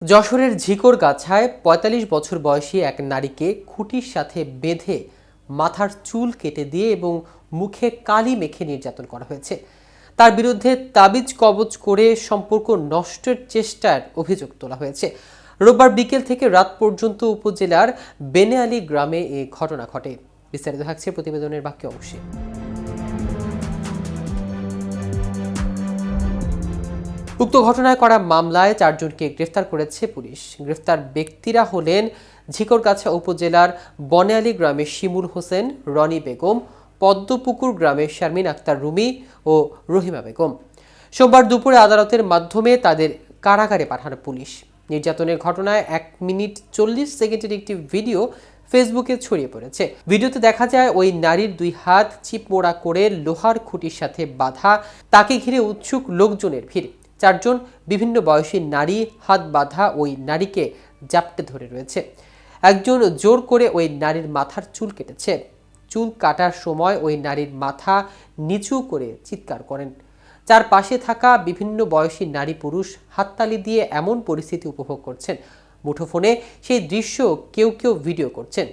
যশোরের ঝিকরগাছায় ৪৫ বছর বয়সী এক নারীকে খুঁটির সাথে বেঁধে মাথার চুল কেটে দিয়ে এবং মুখে কালি মেখে নির্যাতন করা হয়েছে। তার বিরুদ্ধে তাবিজ কবজ করে সম্পর্ক নষ্টের চেষ্টার অভিযোগ তোলা হয়েছে। রোববার বিকেল থেকে রাত পর্যন্ত উপজেলার বেনেআলী গ্রামে এই ঘটনা ঘটে। বিস্তারিত থাকছে প্রতিবেদনের বাকি অংশে। উক্ত ঘটনায় করা মামলায় ৪ জনকে গ্রেফতার করেছে পুলিশ। গ্রেফতার ব্যক্তিরা হলেন ঝিকরগাছা উপজেলার বনেআলী গ্রামের শিমুল হোসেন, রনি বেগম, পদ্মপুকুর গ্রামের শারমিন আক্তার রুমি ও রহিমা বেগম। সোমবার দুপুরে আদালতের মাধ্যমে তাদের কারাগারে পাঠানো পুলিশ। নির্যাতনের ঘটনায় ১ মিনিট ৪০ সেকেন্ডের একটি ভিডিও ফেসবুকে ছড়িয়ে পড়েছে। ভিডিওতে দেখা যায় ওই নারীর ২ হাত চিপমোড়া করে লোহার খুঁটির সাথে বাঁধা, তাকে ঘিরে উৎসুক লোকজনের ভিড়। ৪ জন বিভিন্ন বয়সী নারী হাত বাঁধা ওই নারীকে জাপটে ধরে রয়েছে। একজন জোর করে ওই নারীর মাথার চুল কেটেছে। চুল কাটার সময় ওই নারীর মাথা নিচু করে চিৎকার করেন। চারপাশে থাকা বিভিন্ন বয়সী নারী পুরুষ হাততালি দিয়ে এমন পরিস্থিতি উপভোগ করছেন। মুঠোফোনে সেই দৃশ্য কেউ কেউ ভিডিও করছেন।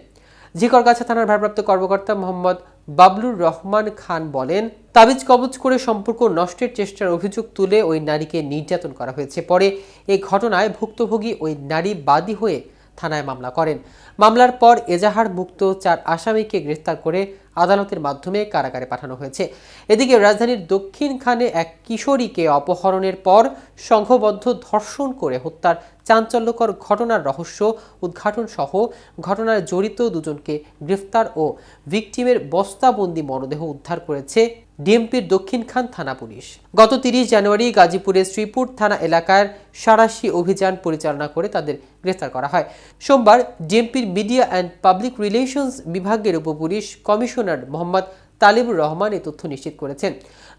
ঝিকরগাছা থানার ভারপ্রাপ্ত কর্মকর্তা মোহাম্মদ বাবলুর রহমান খান বলেন, তাবিজ কবজ করে সম্পর্ক নষ্টের চেষ্টার অভিযোগ তুলে ওই নারীকে নির্যাতন করা হয়েছে। পরে এই ঘটনায় ভুক্তভোগী ওই নারী বাদী হয়ে থানায় মামলা করেন। মামলার পর এজাহার মুক্ত ৪ আসামিকে গ্রেফতার করে আদালতের মাধ্যমে কারাগারে পাঠানো হয়েছে। এদিকে রাজধানীর দক্ষিণখানে এক কিশোরীকে অপহরণের পর সংঘবদ্ধ ধর্ষণ করে হত্যার চাঞ্চল্যকর ঘটনার রহস্য উদ্ঘাটন সহ ঘটনায় জড়িত ২ জনকে গ্রেফতার ও ভিকটিমের বস্তাবন্দি মরদেহ উদ্ধার করেছে ডিএমপির দক্ষিণখান থানা পুলিশ। গত ৩০ জানুয়ারি গাজীপুরের শ্রীপুর থানা এলাকার সাঁড়াশি অভিযান পরিচালনা করে তাদের গ্রেফতার করা হয়। সোমবার ডিএমপির মিডিয়া অ্যান্ড পাবলিক রিলেশনস বিভাগের উপপুলিশ কমিশনার মোহাম্মদ তালিবুর রহমান এই তথ্য নিশ্চিত করেছেন।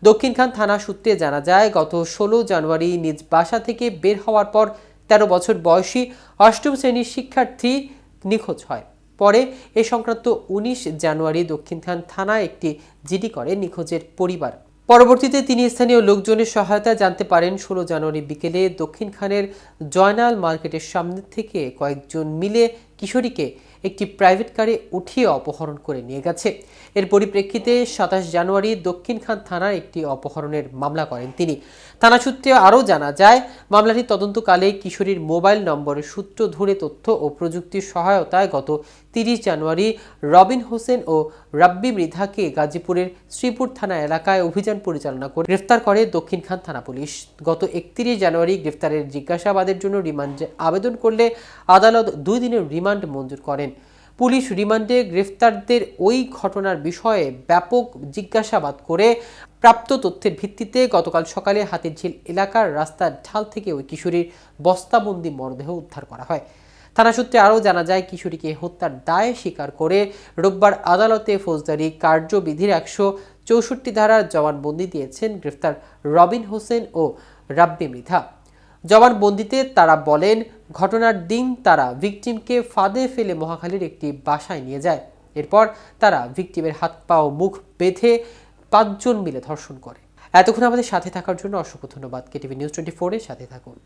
দক্ষিণখান থানা সূত্রে জানা যায়, গত ১৬ জানুয়ারি নিজ বাসা থেকে বের হওয়ার পর ১৩ বছর বয়সী ৮ম শ্রেণীর শিক্ষার্থী নিখোঁজ হয়। পরে এ সংক্রান্ত ১৯ জানুয়ারি দক্ষিণখান থানায় একটি জিডি করে নিখোঁজের পরিবার। পরবর্তীতে তিনি স্থানীয় লোকজনের সহায়তায় জানতে পারেন ১৬ জানুয়ারি বিকেলে দক্ষিণখানের জয়নাল মার্কেটের সামনে থেকে কয়েকজন মিলে কিশোরীকে একটি প্রাইভেট কারে উঠিয়ে অপহরণ করে নিয়ে গেছে। এর পরিপ্রেক্ষিতে ২৭ জানুয়ারি দক্ষিণখান থানার একটি অপহরণের মামলা করেন তিনি। থানা সূত্রে আরও জানা যায়, মামলাটি তদন্তকালে কিশোরীর মোবাইল নম্বরের সূত্র ধরে তথ্য ও প্রযুক্তির সহায়তায় গত ৩০ জানুয়ারি রবিন হোসেন ও রাব্বি মৃধাকে গাজীপুরের শ্রীপুর থানা এলাকায় অভিযান পরিচালনা করে গ্রেফতার করে দক্ষিণখান থানা পুলিশ। গত ৩১ জানুয়ারি গ্রেফতারের জিজ্ঞাসাবাদের জন্য রিমান্ডে আবেদন করলে আদালত ২ দিনের রিমান্ড মঞ্জুর করেন। পুলিশ রিমান্ডে গ্রেফতারদের ওই ঘটনার বিষয়ে ব্যাপক জিজ্ঞাসাবাদ করে প্রাপ্ত তথ্যের ভিত্তিতে গতকাল সকালে হাতিরঝিল এলাকার রাস্তার ঢাল থেকে ওই কিশোরীর বস্তাবন্দি মরদেহ উদ্ধার করা হয়। থানা সূত্রে আরও জানা যায়, কিশোরীকে হত্যার দায় স্বীকার করে রোববার আদালতে ফৌজদারি কার্যবিধির ১৬৪ ধারার জবানবন্দি দিয়েছেন গ্রেফতার রবিন হোসেন ও রাব্বি মৃধা। জবানবন্দিতে তারা বলেন, ঘটনার দিন তারা ভিকটিমকে ফাঁদে ফেলে মহাখালীর একটি বাসায় নিয়ে যায়। এরপর তারা ভিকটিমের হাত পা ও মুখ বেঁধে ৫ জন মিলে ধর্ষণ করে। এতক্ষণ আমাদের সাথে থাকার জন্য অসংখ্য ধন্যবাদ। কেটিভি নিউজ 24 এর সাথে থাকুন।